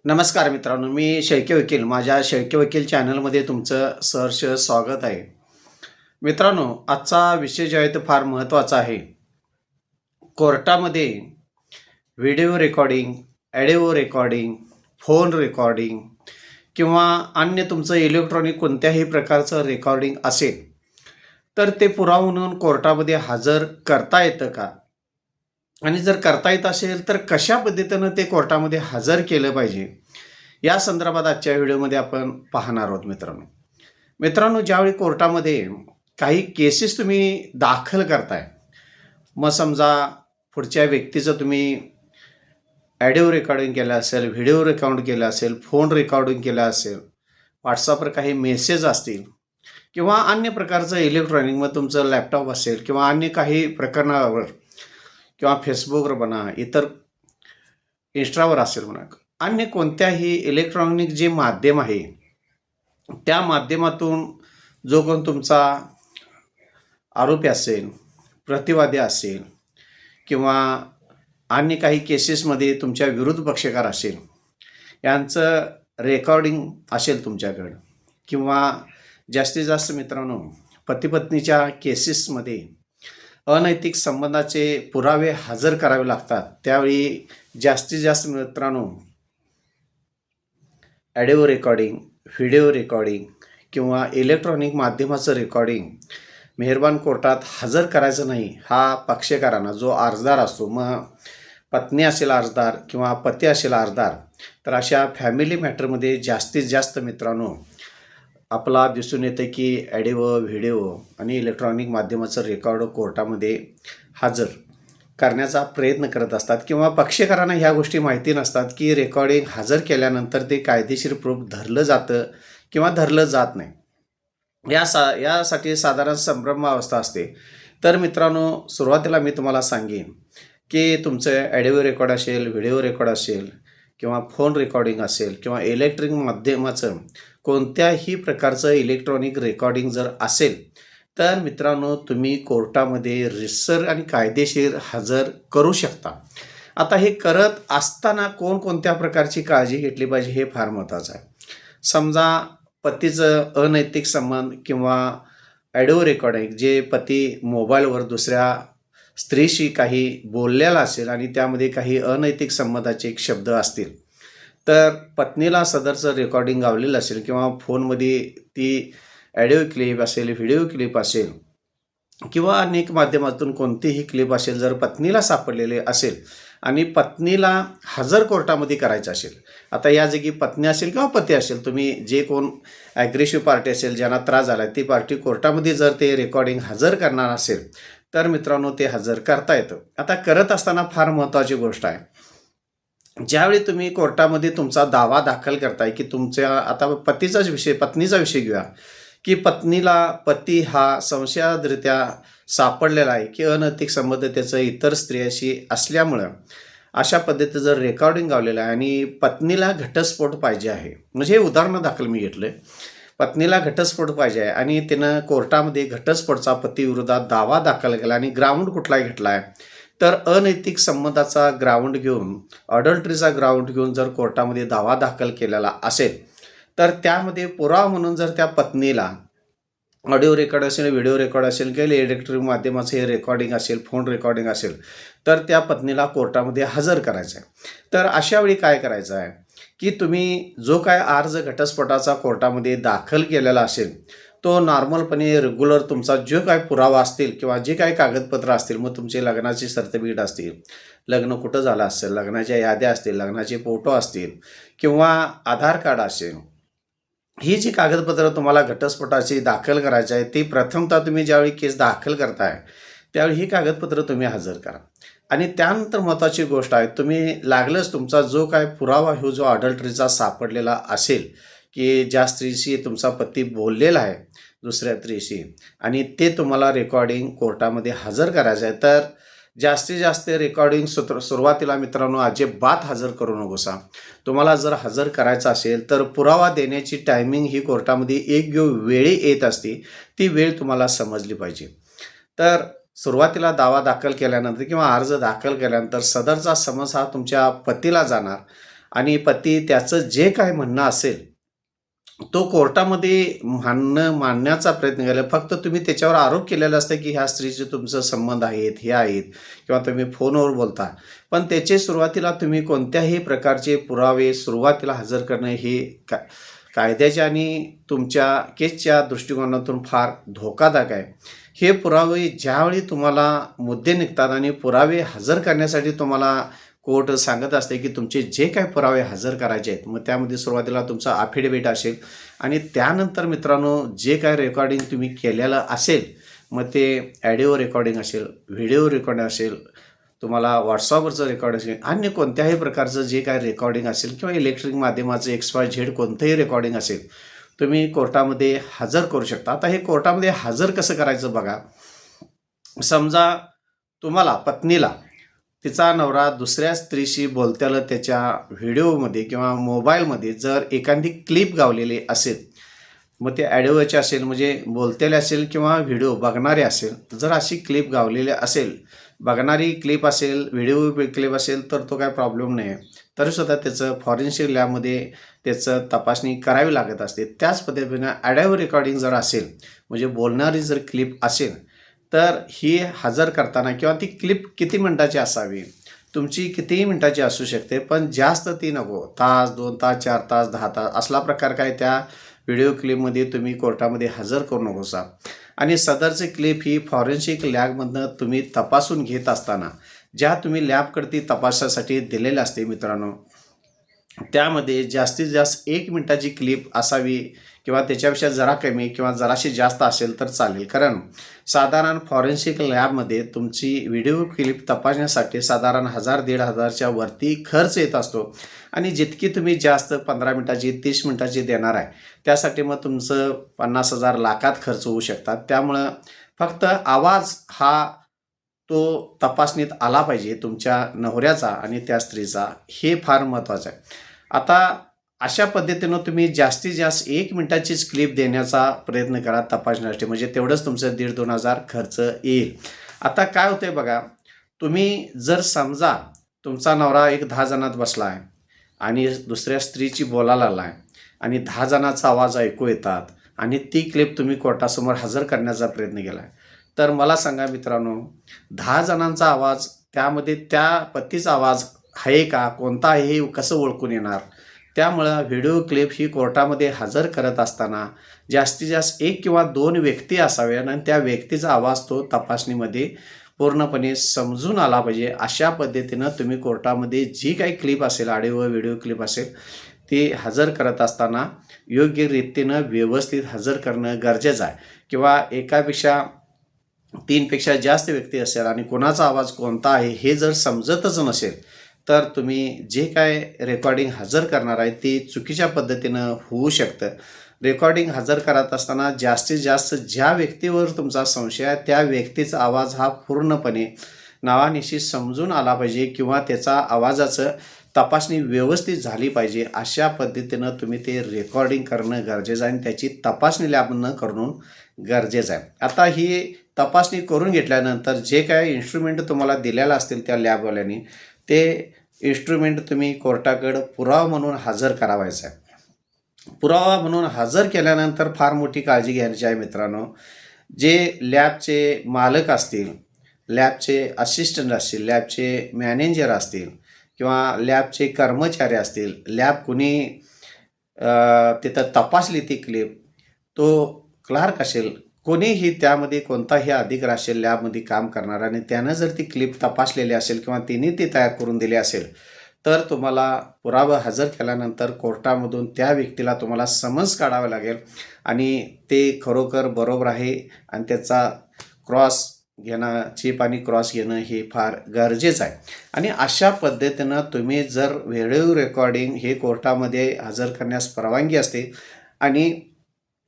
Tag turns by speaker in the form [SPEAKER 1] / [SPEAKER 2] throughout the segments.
[SPEAKER 1] नमस्कार मित्रांनो, मी शेळके वकील. माझ्या शेळके वकील चॅनलमध्ये तुमचं सहर्ष स्वागत आहे. मित्रांनो, आजचा विषय जो आहे तो फार महत्त्वाचा आहे. कोर्टामध्ये video recording, audio recording, phone recording किंवा अन्य तुमचं इलेक्ट्रॉनिक कोणत्याही प्रकारचं रेकॉर्डिंग असेल, तर ते पुरावा म्हणून कोर्टामध्ये हजर करता येतं का? आणि जर करता येत असेल, तर कशा पद्धतीनं ते कोर्टामध्ये हजर केलं पाहिजे? या संदर्भात आजच्या व्हिडिओमध्ये आपण पाहणार आहोत मित्रांनो. मित्रांनो, ज्यावेळी कोर्टामध्ये काही केसेस तुम्ही दाखल करताय, मग समजा पुढच्या व्यक्तीचं तुम्ही ऑडिओ रेकॉर्डिंग केलं असेल, व्हिडिओ रेकॉर्ड केलं असेल, फोन रेकॉर्डिंग केलं असेल, WhatsAppवर काही मेसेज असतील किंवा अन्य प्रकारचं इलेक्ट्रॉनिक, मग तुमचं लॅपटॉप असेल किंवा अन्य काही प्रकरणावर किंवा फेसबुकवर म्हणा, इतर इंस्टावर असेल म्हणा, अन्य कोणत्याही इलेक्ट्रॉनिक जे माध्यम आहे, त्या माध्यमातून जो कोण तुमचा आरोपी असेल, प्रतिवादी असेल किंवा अन्य काही केसेसमध्ये तुमच्या विरुद्ध पक्षकार असेल, यांचं रेकॉर्डिंग असेल तुमच्याकडं किंवा जास्तीत जास्त मित्रांनो, पती-पत्नीच्या केसेसमध्ये अनैतिक संबंधाचे पुरावे हजर करावे लागतात. त्यावेळी जास्तीत जास्त मित्रांनो, ऑडिओ रेकॉर्डिंग, व्हिडिओ रेकॉर्डिंग किंवा इलेक्ट्रॉनिक माध्यमाचं रेकॉर्डिंग मेहरबान कोर्टात हजर करायचं नाही. हा पक्षकारांना, जो अर्जदार असतो, मग पत्नी असेल अर्जदार किंवा पती असेल अर्जदार, तर अशा फॅमिली मॅटरमध्ये जास्तीत जास्त मित्रांनो आपला दिसून येतं की ऑडिओ, व्हिडिओ आणि इलेक्ट्रॉनिक माध्यमाचं रेकॉर्ड कोर्टामध्ये हजर करण्याचा प्रयत्न करत असतात किंवा पक्षकारांना ह्या गोष्टी माहिती नसतात की रेकॉर्डिंग हजर केल्यानंतर ते कायदेशीर प्रूफ धरलं जातं किंवा धरलं जात नाही. यासाठी साधारण संभ्रमावस्था असते. तर मित्रांनो, सुरुवातीला मी तुम्हाला सांगेन की तुमचं ऑडिओ रेकॉर्ड असेल, व्हिडिओ रेकॉर्ड असेल किंवा फोन रेकॉर्डिंग असेल किंवा इलेक्ट्रॉनिक माध्यमाचं कोणत्याही प्रकारचं इलेक्ट्रॉनिक रेकॉर्डिंग जर असेल, तर मित्रांनो तुम्ही कोर्टामध्ये रीतसर आणि कायदेशीर हजर करू शकता. आता हे करत असताना कोणकोणत्या प्रकारची काळजी घेतली पाहिजे हे फार महत्त्वाचं आहे. समजा पतीचं अनैतिक संबंध किंवा ऑडिओ रेकॉर्डिंग, जे पती मोबाईलवर दुसऱ्या स्त्रीशी काही बोललेला असेल आणि त्यामध्ये काही अनैतिक संबंधाचे शब्द असतील, तर पत्नीला सदरचं रेकॉर्डिंग गावलेलं असेल किंवा फोनमध्ये ती ऑडिओ क्लिप असेल, व्हिडिओ क्लिप असेल किंवा अनेक माध्यमातून कोणतीही क्लिप असेल, जर पत्नीला सापडलेले असेल आणि पत्नीला हजर कोर्टामध्ये करायचं असेल, आता या जागी पत्नी असेल किंवा पती असेल, तुम्ही जे कोण ॲग्रेसिव्ह पार्टी असेल, ज्यांना त्रास झाला, ती पार्टी कोर्टामध्ये जर ते रेकॉर्डिंग हजर करणार असेल, तर मित्रांनो ते हजर करता येतं. आता करत असताना फार महत्त्वाची गोष्ट आहे, ज्यावेळी तुम्ही कोर्टामध्ये तुमचा दावा दाखल करताय की तुमच्या, आता पत्नीचा विषय घेऊया, की पती हा संशयादरित्या सापडलेला आहे की अनैतिक संबंध त्याचं इतर स्त्रियाशी असल्यामुळं अशा पद्धतीचं जर रेकॉर्डिंग गावलेलं आहे आणि पत्नीला घटस्फोट पाहिजे आहे, म्हणजे हे उदाहरण दाखल मी घेतलं आहे, पत्नीला घटस्फोट पाहिजे आहे आणि तिनं कोर्टामध्ये घटस्फोटचा पतीविरोधात दावा दाखल केला आणि ग्राउंड कुठला घेतला आहे, तर अनैतिक संबंधाचा ग्राउंड घेऊन, अडल्टरीचा ग्राउंड घेऊन जर कोर्टामध्ये दावा दाखल केलेला असेल, तर त्यामध्ये पुरावा म्हणून जर त्या पत्नीला ऑडिओ रेकॉर्ड असेल, व्हिडिओ रेकॉर्ड असेल किंवा इलेक्ट्रॉनिक माध्यमाचं हे रेकॉर्डिंग असेल, फोन रेकॉर्डिंग असेल, तर त्या पत्नीला कोर्टामध्ये हजर करायचं आहे. तर अशा वेळी काय करायचं आहे की तुम्ही जो काय अर्ज घटस्फोटाचा कोर्टामध्ये दाखल केलेला असेल, तो नॉर्मलपणे रेग्युलर तुमचा जो काय पुरावा असतील किंवा जे काही कागदपत्र असतील, मग तुमचे लग्नाची सर्टिफिकेट असतील, लग्न कुठं झालं असेल, लग्नाच्या याद्या असतील, लग्नाचे फोटो असतील किंवा आधार कार्ड असेल, ही जी कागदपत्र तुम्हाला घटस्फोटाची दाखल करायची आहे, ती प्रथमतः तुम्ही ज्यावेळी केस दाखल करताय त्यावेळी ही कागदपत्र तुम्ही हजर करा. आणि त्यानंतर महत्त्वाची गोष्ट आहे, तुम्ही लागलंच तुमचा जो काय पुरावा हो, जो अडल्टरीचा सापडलेला असेल की ज्या स्त्रीशी तुमचा पती बोललेला आहे दुसऱ्या स्त्रीशी, आणि ते तुम्हाला रेकॉर्डिंग कोर्टामध्ये हजर करायचं आहे, तर जास्तीत जास्त रेकॉर्डिंग सुरुवातीला मित्रांनो अजिबात हजर करू नकोसा. तुम्हाला जर हजर करायचं असेल, तर पुरावा देण्याची टायमिंग ही कोर्टामध्ये एक वेळी येत असते, ती वेळ तुम्हाला समजली पाहिजे. तर सुरुवातीला दावा दाखल केल्यानंतर किंवा अर्ज दाखल केल्यानंतर सदरचा समन्स हा तुमच्या पतीला जाणार आणि पती त्याचं जे काय म्हणणं असेल तो कोर्टामध्ये मांडण्याचा प्रयत्न केला. फक्त तुम्ही त्याच्यावर आरोप केलेला असतं, की ह्या स्त्रीचे तुमचे संबंध आहेत, हे आहेत किंवा तुम्ही फोनवर बोलता. पण त्याचे सुरुवातीला तुम्ही कोणत्याही प्रकारचे पुरावे सुरुवातीला हजर करणं हे कायद्याच्या आणि तुमच्या केसच्या दृष्टिकोनातून फार धोकादायक आहे. हे पुरावे ज्यावेळी तुम्हाला मुद्दे निघतात आणि पुरावे हजर करण्यासाठी तुम्हाला कोर्ट सांगत असते, की तुमचे जे काही पुरावे हजर करायचे आहेत, मग त्यामध्ये सुरुवातीला तुमचा अफिडेव्हिट असेल आणि त्यानंतर मित्रांनो जे काही रेकॉर्डिंग तुम्ही केलेलं असेल, मग ते ऑडिओ रेकॉर्डिंग असेल, व्हिडिओ रेकॉर्डिंग असेल, तुम्हाला व्हॉट्सअपवरचं रेकॉर्ड असेल, अन्य कोणत्याही प्रकारचं जे काही रेकॉर्डिंग असेल किंवा इलेक्ट्रॉनिक माध्यमाचं XYZ कोणतंही रेकॉर्डिंग असेल, तुम्ही कोर्टामध्ये हजर करू शकता. आता हे कोर्टामध्ये हजर कसं करायचं बघा. समजा तुम्हाला पत्नीला तिचा नवरा दुसऱ्या स्त्रीशी बोलत्याला त्याच्या व्हिडिओमध्ये किंवा मोबाईलमध्ये जर एखादी क्लिप गावलेली असेल, मग ते ऑडिओचे असेल म्हणजे बोलतेले असेल किंवा व्हिडिओ बघणारे असेल, जर अशी क्लिप गावलेली असेल, बघणारी क्लिप असेल, व्हिडिओ क्लिप असेल, तर तो काय प्रॉब्लेम नाही आहे. तरीसुद्धा त्याचं फॉरेन्सिक लॅबमध्ये त्याचं तपासणी करावी लागत असते. त्याच पद्धतीने ऑडिओ रेकॉर्डिंग जर असेल म्हणजे बोलणारी जर क्लिप असेल, तर ही हजर करताना किंवा ती क्लिप किती मिनिटाची असावी, तुमची कितीही मिनिटाची असू शकते, पण जास्त ती नको. तास, 2 तास, 4 तास, 10 तास असला प्रकार काय त्या व्हिडिओ क्लिपमध्ये तुम्ही कोर्टामध्ये हजर करू नकोसा. आणि सदरची क्लिप ही फॉरेन्सिक लॅबमधनं तुम्ही तपासून घेत असताना ज्या तुम्ही लॅबकडे तपासासाठी दिलेल्या असते मित्रांनो, त्यामध्ये जास्तीत जास्त 1 मिनिटाची क्लिप असावी किंवा त्याच्यापेक्षा जरा कमी किंवा जराशी जास्त असेल तर चालेल. कारण साधारण फॉरेन्सिक लॅबमध्ये तुमची व्हिडिओ क्लिप तपासण्यासाठी साधारण 1000-1500च्या वरती खर्च येत असतो आणि जितकी तुम्ही जास्त 15 मिनिटाची 30 मिनिटाची देणार आहे, त्यासाठी मग तुमचं 50,000 लाखात खर्च होऊ शकतात. त्यामुळं फक्त आवाज हा तो तपासणीत आला पाहिजे तुमच्या नवऱ्याचा आणि त्या स्त्रीचा, हे फार महत्त्वाचं आहे. आता अशा पद्धतीनं तुम्ही जास्तीत जास्त 1 मिनिटाचीच क्लिप देण्याचा प्रयत्न करा तपासण्यासाठी, म्हणजे तेवढंच तुमचं 1,500-2,000 खर्च येईल. आता काय होतंय बघा, तुम्ही जर समजा तुमचा नवरा एक 10 जणात बसला आहे आणि दुसऱ्या स्त्रीची बोलायला लागला आहे आणि 10 जणांचा आवाज ऐकू येतात आणि ती क्लिप तुम्ही कोर्टासमोर हजर करण्याचा प्रयत्न केला आहे, तर मला सांगा मित्रांनो, 10 जणांचा आवाज त्यामध्ये त्या पतीचा आवाज आहे का, कोणता आहे हे कसं ओळखून येणार? त्यामुळं व्हिडिओ क्लिप ही कोर्टामध्ये हजर करत असताना जास्तीत जास्त 1 किंवा 2 व्यक्ती असाव्या आणि त्या व्यक्तीचा आवाज तो तपासणीमध्ये पूर्णपणे समजून आला पाहिजे. अशा पद्धतीनं तुम्ही कोर्टामध्ये जी काही क्लिप असेल, ऑडिओ व्हिडिओ क्लिप असेल, ती हजर करत असताना योग्य रीतीनं व्यवस्थित हजर करणं गरजेचं आहे. किंवा एकापेक्षा 3 पेक्षा जास्त व्यक्ती असेल आणि कोणाचा आवाज कोणता आहे हे जर समजतच नसेल, तर तुम्ही जे काय रेकॉर्डिंग हजर करणार आहे ते चुकीच्या पद्धतीनं होऊ शकतं. रेकॉर्डिंग हजर करत असताना जास्तीत जास्त ज्या व्यक्तीवर तुमचा संशय आहे त्या व्यक्तीचा आवाज हा पूर्णपणे नावानिशी समजून आला पाहिजे किंवा त्याचा आवाजाचं तपासणी व्यवस्थित झाली पाहिजे. अशा पद्धतीनं तुम्ही ते रेकॉर्डिंग करणं गरजेचं आहे आणि त्याची तपासणी लॅबनं करणं गरजेचं आहे. आता ही तपासणी करून घेतल्यानंतर जे काही इन्स्ट्रुमेंट तुम्हाला दिलेलं असतील त्या लॅबवाल्यांनी, ते इन्स्ट्रुमेंट तुम्ही कोर्टाकडं पुरावा म्हणून हजर करावायचा आहे. पुरावा म्हणून हजर केल्यानंतर फार मोठी काळजी घ्यायची आहे मित्रांनो. जे लॅबचे मालक असतील, लॅबचे असिस्टंट असतील, लॅबचे मॅनेजर असतील किंवा लॅबचे कर्मचारी असतील, लॅब कुणी तिथं तपासली ती क्लिप, तो क्लार्क असेल, कोणीही त्यामध्ये कोणताही अधिकारी असेल लॅबमध्ये काम करणार आणि त्यानं जर ती क्लिप तपासलेली असेल किंवा तिने ती तयार करून दिली असेल, तर तुम्हाला पुरावा हजर केल्यानंतर कोर्टामधून त्या व्यक्तीला तुम्हाला समन्स काढावं लागेल आणि ते खरोखर बरोबर आहे आणि त्याचा क्रॉस घेणं, चिप आणि क्रॉस घेणं हे फार गरजेचं आहे. आणि अशा पद्धतीनं तुम्ही जर व्हिडिओ रेकॉर्डिंग हे कोर्टामध्ये हजर करण्यास परवानगी असते आणि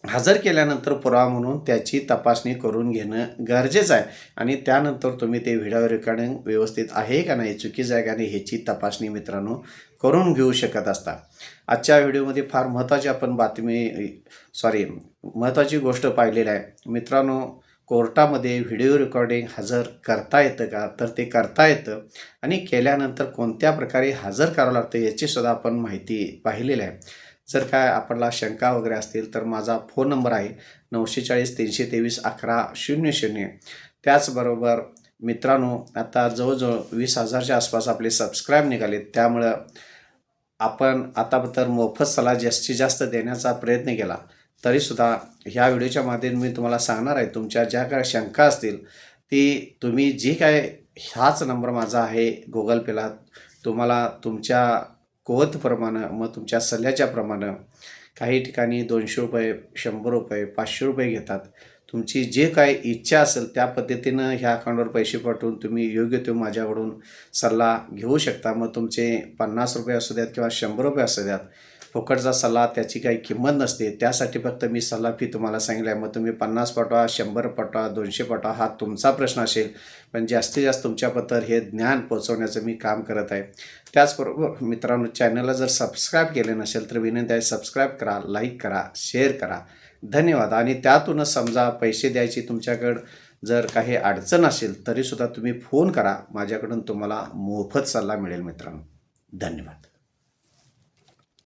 [SPEAKER 1] हजर केल्यानंतर पुरावा म्हणून त्याची तपासणी करून घेणं गरजेचं आहे आणि त्यानंतर तुम्ही ते व्हिडिओ रेकॉर्डिंग व्यवस्थित आहे का नाही, चुकीचं आहे का नाही, ह्याची तपासणी मित्रांनो करून घेऊ शकत असता. आजच्या व्हिडिओमध्ये फार महत्त्वाची आपण महत्त्वाची गोष्ट पाहिलेली आहे मित्रांनो. कोर्टामध्ये व्हिडिओ रेकॉर्डिंग हजर करता येतं का? तर ते करता येतं आणि केल्यानंतर कोणत्या प्रकारे हजर करावं लागतं याचीसुद्धा आपण माहिती पाहिलेली आहे. जर काय आपल्याला शंका वगैरे असतील तर माझा फोन नंबर आहे 940 323 1100. त्याचबरोबर मित्रांनो, आता जवळजवळ 20,000च्या आसपास आपले सबस्क्राईब निघाले. त्यामुळं आपण आता तर मोफत सल्ला जास्तीत जास्त देण्याचा प्रयत्न केला. तरीसुद्धा ह्या व्हिडिओच्या माध्यमातून मी तुम्हाला सांगणार आहे, तुमच्या ज्या काही शंका असतील ती तुम्ही जी काय हाच नंबर माझा आहे Google Payला तुम्हाला तुमच्या कुवतप्रमाणे मग तुमच्या सल्ल्याच्या प्रमाणे काही ठिकाणी ₹200, ₹100, ₹500 घेतात. तुमची जे काही इच्छा असेल त्या पद्धतीनं ह्या अकाउंटवर पैसे पाठवून तुम्ही योग्य तो माझ्याकडून सल्ला घेऊ शकता. मग तुमचे ₹50 असू द्यात किंवा ₹100 असू द्यात. फुकटचा सल्ला त्याची काही किंमत नसते. त्यासाठी फक्त मी सल्ला फी तुम्हाला सांगितली आहे. मग तुम्ही 50 पाठवा, 100 पाठवा, 200 पाठवा हा तुमचा प्रश्न असेल. पण जास्तीत जास्त तुमच्याबद्दल हे ज्ञान पोहोचवण्याचं मी काम करत आहे. त्याचबरोबर मित्रांनो, चॅनलला जर सबस्क्राईब केले नसेल तर विनंती आहे, सबस्क्राईब करा, लाईक करा, शेअर करा. धन्यवाद. आणि त्यातूनच समजा पैसे द्यायची तुमच्याकडं जर काही अडचण असेल तरीसुद्धा तुम्ही फोन करा. माझ्याकडून तुम्हाला मोफत सल्ला मिळेल मित्रांनो. धन्यवाद.